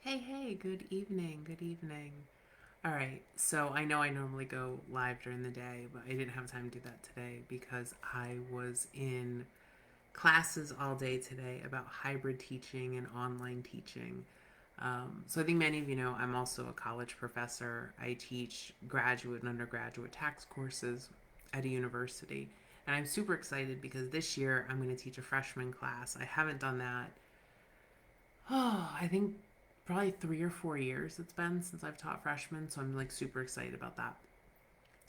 Hey, good evening, good evening. All right, so I know I normally go live during the day, but I didn't have time to do that today because I was in classes all day today about hybrid teaching and online teaching. So I think many of you know I'm also a college professor. I teach graduate and undergraduate tax courses at a university. And I'm super excited because this year I'm going to teach a freshman class. I haven't done that. I think probably 3 or 4 years it's been since I've taught freshmen, so I'm like super excited about that.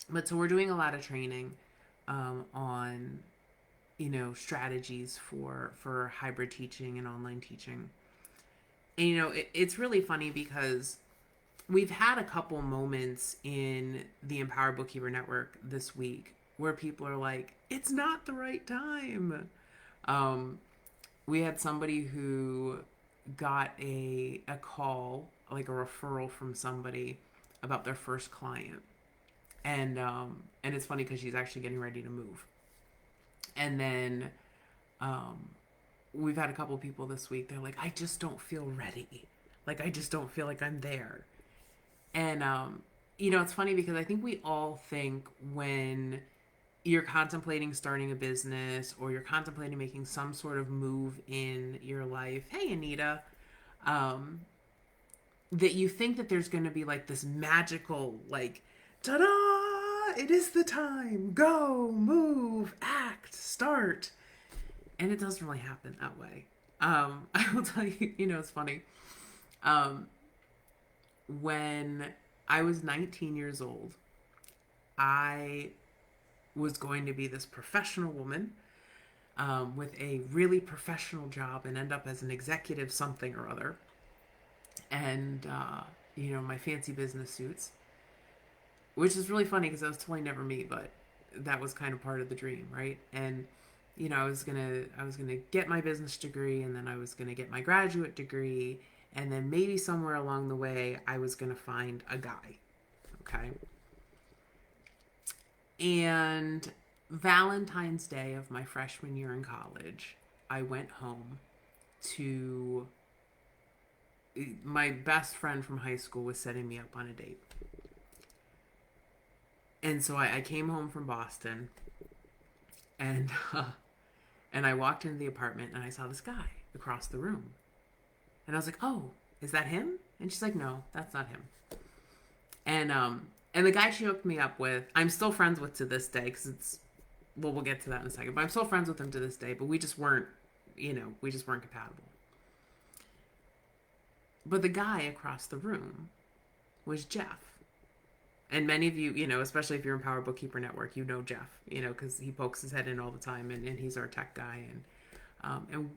But so we're doing a lot of training on strategies for hybrid teaching and online teaching. And it's really funny because we've had a couple moments in the Empower Bookkeeper Network this week where people are like, "It's not the right time." Um, we had somebody who got a call, like a referral from somebody about their first client, and it's funny because she's actually getting ready to move. And then um, we've had a couple people this week. They're like, I just don't feel ready. Like I just don't feel like I'm there. And it's funny because I think we all think when you're contemplating starting a business or you're contemplating making some sort of move in your life. Hey, Anita. Um, that you think that there's going to be like this magical, like, ta-da! It is the time. Go, move, act, start. And it doesn't really happen that way. I will tell you, it's funny. Um, when I was 19 years old, I was going to be this professional woman with a really professional job and end up as an executive something or other. And, my fancy business suits, which is really funny because that was totally never me, but that was kind of part of the dream, right? And I was gonna get my business degree, and then I was gonna get my graduate degree, and then maybe somewhere along the way I was gonna find a guy, okay? And Valentine's Day of my freshman year in college, I went home to my best friend from high school was setting me up on a date. And so I came home from Boston, and and I walked into the apartment and I saw this guy across the room. And I was like, "Oh, is that him?" And she's like, "No, that's not him." And the guy she hooked me up with, I'm still friends with to this day because it's well, we'll get to that in a second. But I'm still friends with him to this day. But we just weren't compatible. But the guy across the room was Jeff. And many of you, especially if you're in Power Bookkeeper Network, you know Jeff, because he pokes his head in all the time, and he's our tech guy. And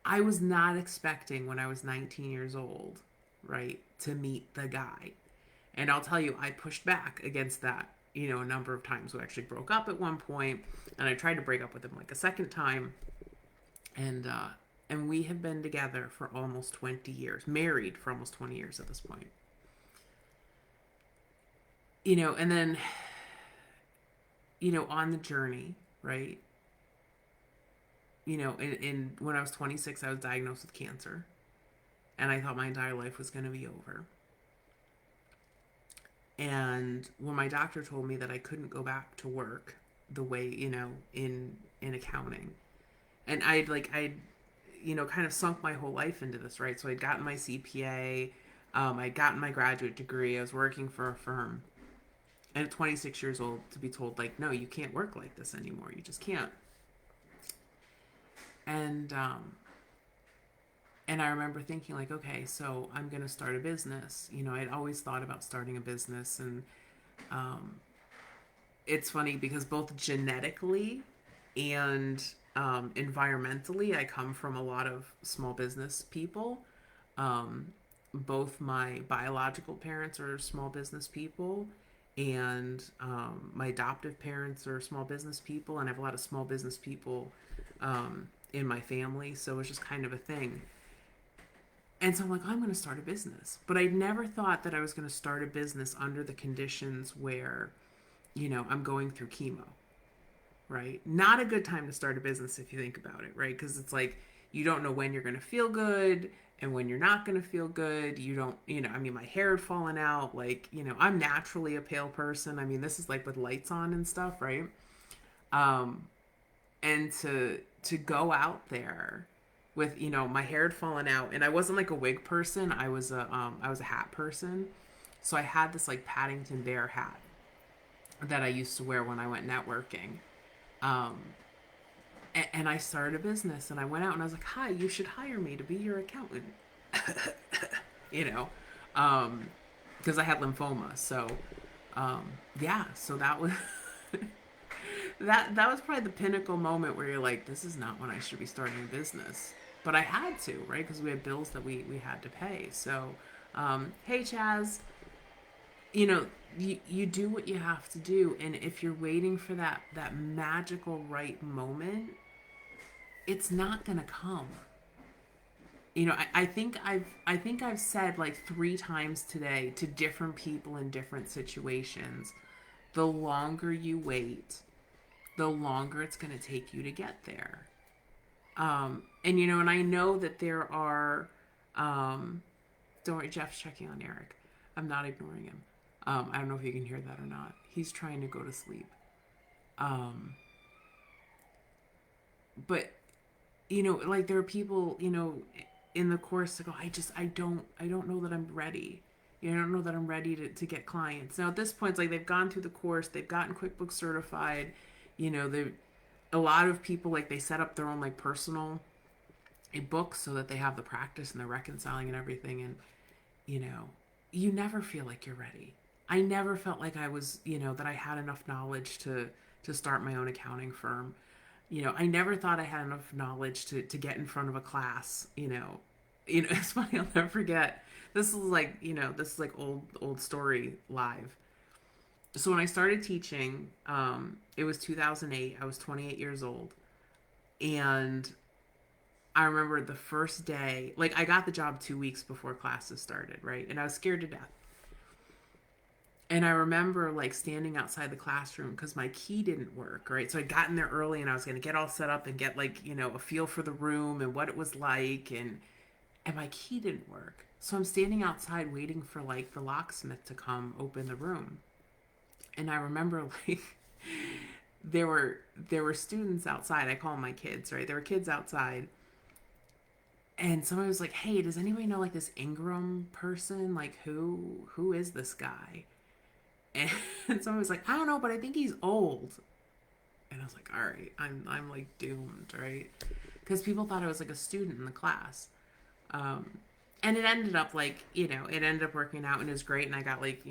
I was not expecting when I was 19 years old, right, to meet the guy. And I'll tell you, I pushed back against that, a number of times. We actually broke up at one point, and I tried to break up with him like a second time, and uh, and we have been together for almost 20 years, married for almost 20 years at this point. And then on the journey, right? In when I was 26, I was diagnosed with cancer, and I thought my entire life was going to be over. And when my doctor told me that I couldn't go back to work the way, in accounting, and I'd kind of sunk my whole life into this, right? So I'd gotten my CPA, I'd gotten my graduate degree, I was working for a firm, and at 26 years old, to be told like, no, you can't work like this anymore. You just can't. And and I remember thinking like, okay, so I'm gonna start a business. I'd always thought about starting a business, and um, it's funny because both genetically and environmentally, I come from a lot of small business people. Um, Both my biological parents are small business people, and my adoptive parents are small business people, and I have a lot of small business people in my family, so it's just kind of a thing. And so I'm like, oh, I'm going to start a business. But I never thought that I was going to start a business under the conditions where, I'm going through chemo, right? Not a good time to start a business if you think about it, right? Because it's like you don't know when you're going to feel good and when you're not going to feel good. You don't, I mean, my hair had fallen out. Like, I'm naturally a pale person. I mean, this is like with lights on and stuff, right? Um, and to go out there with, my hair had fallen out, and I wasn't like a wig person. I was a hat person. So I had this like Paddington Bear hat that I used to wear when I went networking. Um, and I started a business, and I went out and I was like, "Hi, you should hire me to be your accountant." you know, because I had lymphoma. So, yeah, so that was that was probably the pinnacle moment where you're like, "This is not when I should be starting a business," but I had to, right? Because we had bills that we had to pay. So, hey, Chaz, you do what you have to do, and if you're waiting for that magical right moment, it's not gonna come. I think I've said like 3 times today to different people in different situations, the longer you wait, the longer it's going to take you to get there. And I know that there are, um, don't worry, Jeff's checking on Eric. I'm not ignoring him. I don't know if you can hear that or not. He's trying to go to sleep. Um, but like there are people, in the course that go, I don't know that I'm ready. I don't know that I'm ready to get clients. Now at this point, it's like they've gone through the course, they've gotten QuickBooks certified. They A lot of people, like, they set up their own like personal book so that they have the practice and the reconciling and everything. And you know, you never feel like you're ready. I never felt like I was, that I had enough knowledge to start my own accounting firm. I never thought I had enough knowledge to get in front of a class. It's funny. I'll never forget. This is like old story live. So when I started teaching, it was 2008. I was 28 years old, and I remember the first day. Like, I got the job 2 weeks before classes started, right? And I was scared to death. And I remember like standing outside the classroom because my key didn't work, right? So I'd gotten there early and I was going to get all set up and get like, a feel for the room and what it was like. And my key didn't work. So I'm standing outside waiting for like the locksmith to come open the room. And I remember like there were students outside. I call them my kids, right? There were kids outside. And somebody was like, "Hey, does anybody know like this Ingram person? Like who is this guy?" And someone was like, "I don't know, but I think he's old." And I was like, "All right, I'm like doomed, right?" Because people thought I was like a student in the class. Um, and it ended up like, it ended up working out, and it was great. And I got like,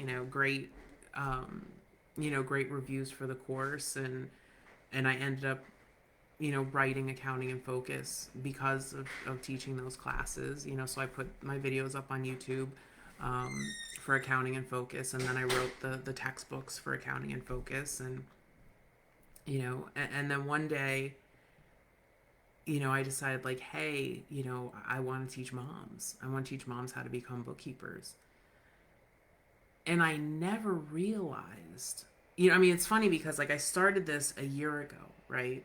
um, great reviews for the course. And I ended up, writing Accounting in Focus because of teaching those classes. So I put my videos up on YouTube, um, for Accounting in Focus, and then I wrote the textbooks for Accounting in Focus. And then one day, I decided like, hey, I want to teach moms. I want to teach moms how to become bookkeepers. And I never realized, I mean, it's funny because like I started this a year ago, right?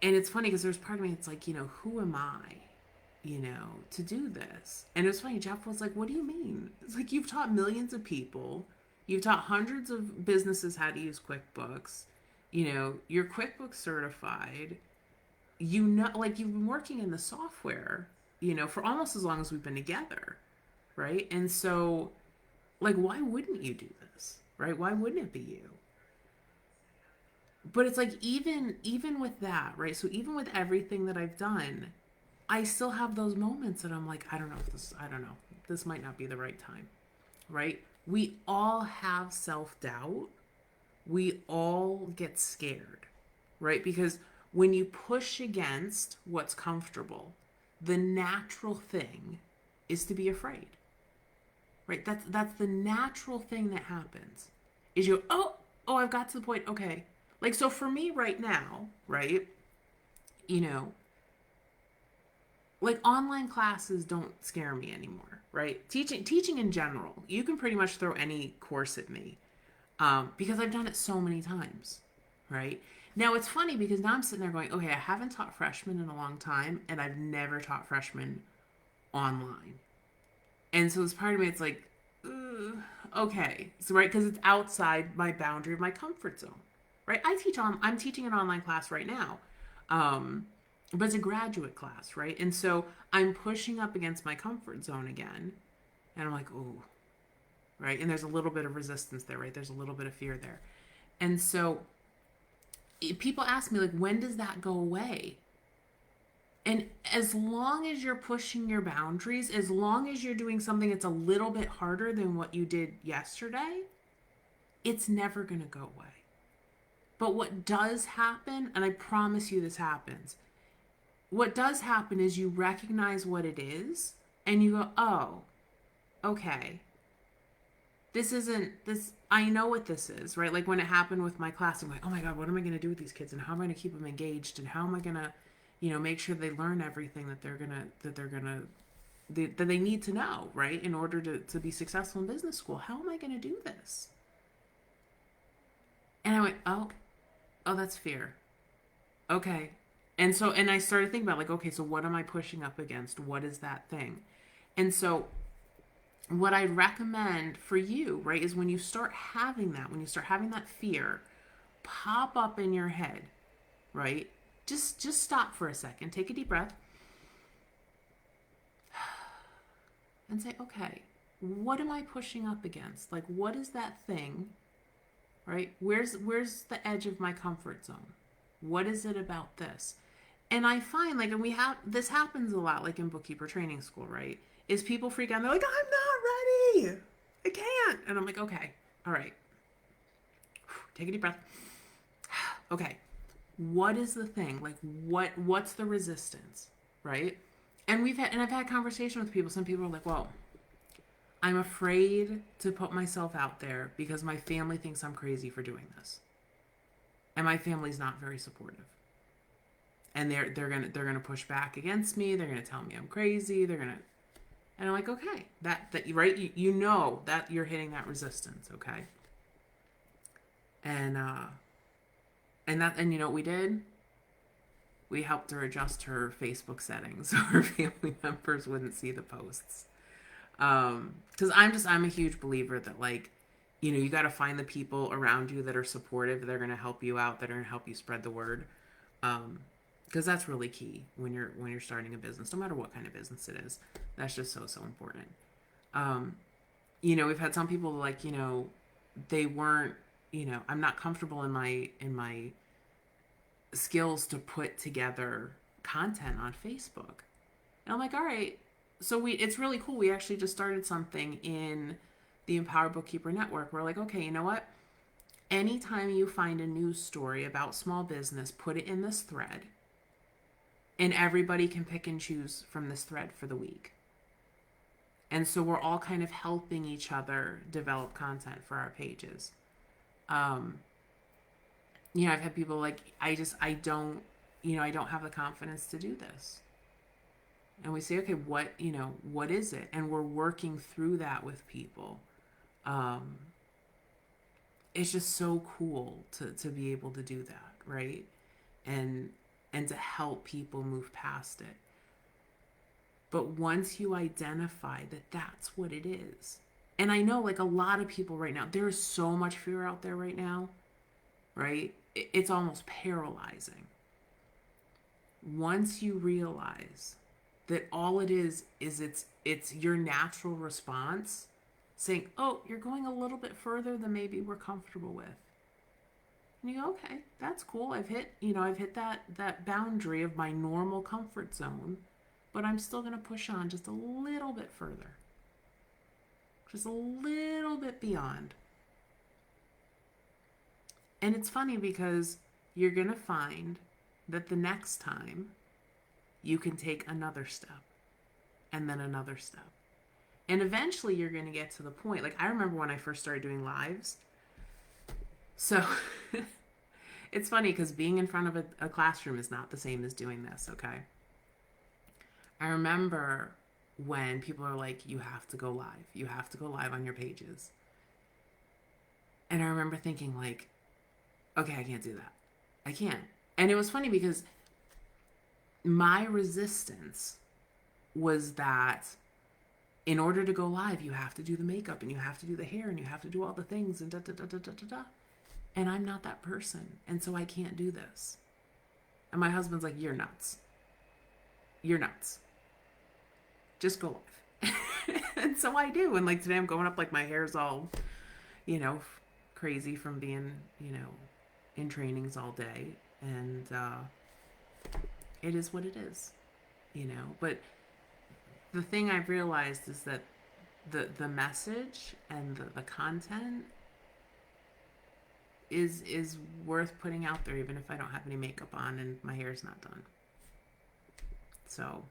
And it's funny because there's part of me that's like, who am I, to do this? And it was funny. Jeff was like, what do you mean? It's like, you've taught millions of people. You've taught hundreds of businesses how to use QuickBooks. You're QuickBooks certified. Like you've been working in the software, for almost as long as we've been together. Right. And so, like, why wouldn't you do this? Right. Why wouldn't it be you? But it's like, even with that, right? So even with everything that I've done, I still have those moments that I'm like, I don't know, this might not be the right time, right? We all have self-doubt. We all get scared, right? Because when you push against what's comfortable, the natural thing is to be afraid, right? That's the natural thing that happens. Is you, I've got to the point, okay. Like, so for me right now, right? You know, like online classes don't scare me anymore, right? Teaching in general, you can pretty much throw any course at me, because I've done it so many times, right? Now it's funny because now I'm sitting there going, okay, I haven't taught freshmen in a long time, and I've never taught freshmen online. And so this part of me, it's like, okay, so right, because it's outside my boundary of my comfort zone, right? I'm teaching an online class right now, um, but it's a graduate class, right? And so I'm pushing up against my comfort zone again, and I'm like, ooh, right? And there's a little bit of resistance there, right? There's a little bit of fear there, and so people ask me like, when does that go away? And as long as you're pushing your boundaries, as long as you're doing something that's a little bit harder than what you did yesterday, it's never going to go away. But what does happen, and I promise you this happens, what does happen is you recognize what it is and you go, oh, okay, this isn't this. I know what this is, right? Like when it happened with my class, I'm like, oh my God, what am I going to do with these kids? And how am I going to keep them engaged? And how am I going to, make sure they learn everything that they need to know, right? In order to be successful in business school. How am I going to do this? And I went, oh, that's fear. Okay. And I started thinking about like, okay, so what am I pushing up against? What is that thing? And so what I recommend for you, right, is when you start having that fear pop up in your head, right? Just stop for a second, take a deep breath, and say, okay, what am I pushing up against? Like, what is that thing, right? Where's the edge of my comfort zone? What is it about this? And I find like, and we have this happens a lot, like in bookkeeper training school, right? Is people freak out? And they're like, I'm not ready. I can't. And I'm like, okay, all right. Take a deep breath. Okay, what is the thing? Like, what's the resistance, right? And I've had conversation with people. Some people are like, well, I'm afraid to put myself out there because my family thinks I'm crazy for doing this, and my family's not very supportive. And they're gonna push back against me. They're gonna tell me I'm crazy. And I'm like, okay, that right, you know that you're hitting that resistance, okay? And and you know what we did? We helped her adjust her Facebook settings so her family members wouldn't see the posts. Because I'm a huge believer that like, you got to find the people around you that are supportive. They're going to help you out. That are going to help you spread the word. Because that's really key when you're starting a business, no matter what kind of business it is. That's just so important. We've had some people like, they weren't, I'm not comfortable in my skills to put together content on Facebook. And I'm like, all right. So it's really cool. We actually just started something in the Empowered Bookkeeper Network. We're like, okay, you know what? Anytime you find a news story about small business, put it in this thread, and everybody can pick and choose from this thread for the week. And so we're all kind of helping each other develop content for our pages. I've had people like, I don't have the confidence to do this. And we say, okay, what is it? And we're working through that with people. It's just so cool to be able to do that, right? And to help people move past it. But once you identify that that's what it is, and I know like a lot of people right now, there is so much fear out there right now, right? It's almost paralyzing. Once you realize that all it is it's your natural response saying, oh, you're going a little bit further than maybe we're comfortable with. And you go, okay, that's cool. I've hit that boundary of my normal comfort zone, but I'm still going to push on just a little bit further. Just a little bit beyond. And it's funny because you're going to find that the next time you can take another step and then another step. And eventually you're going to get to the point. Like I remember when I first started doing lives. So it's funny because being in front of a classroom is not the same as doing this, okay? I remember when people are like, you have to go live. You have to go live on your pages. And I remember thinking like, okay, I can't do that. I can't. And it was funny because my resistance was that in order to go live, you have to do the makeup and you have to do the hair and you have to do all the things and da da da da da da da. And I'm not that person. And so I can't do this. And my husband's like, you're nuts. You're nuts. Just go live. And so I do. And like today I'm going up, like my hair's all, crazy from being, in trainings all day. And it is what it is, But the thing I've realized is that the message and the content is worth putting out there, even if I don't have any makeup on and my hair's not done. So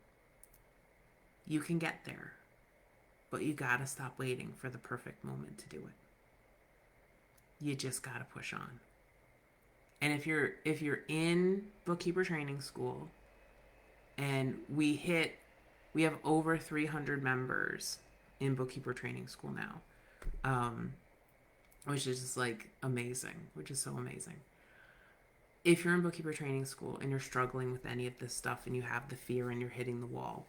you can get there, but you gotta stop waiting for the perfect moment to do it. You just gotta push on. And if you're in bookkeeper training school, and we have over 300 members in bookkeeper training school now, which is just like amazing, which is so amazing. If you're in bookkeeper training school and you're struggling with any of this stuff and you have the fear and you're hitting the wall,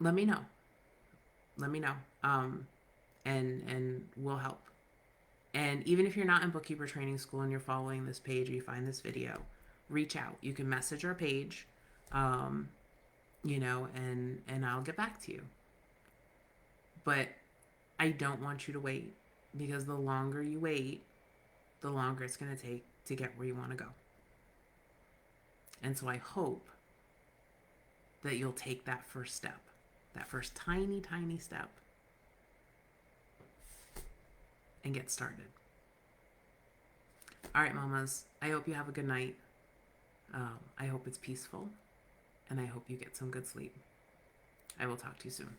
let me know. Let me know, and we'll help. And even if you're not in bookkeeper training school and you're following this page or you find this video, reach out. You can message our page, and I'll get back to you. But I don't want you to wait, because the longer you wait, the longer it's going to take to get where you want to go. And so I hope that you'll take that first step, that first tiny, tiny step, and get started. All right, mamas, I hope you have a good night. I hope it's peaceful, and I hope you get some good sleep. I will talk to you soon.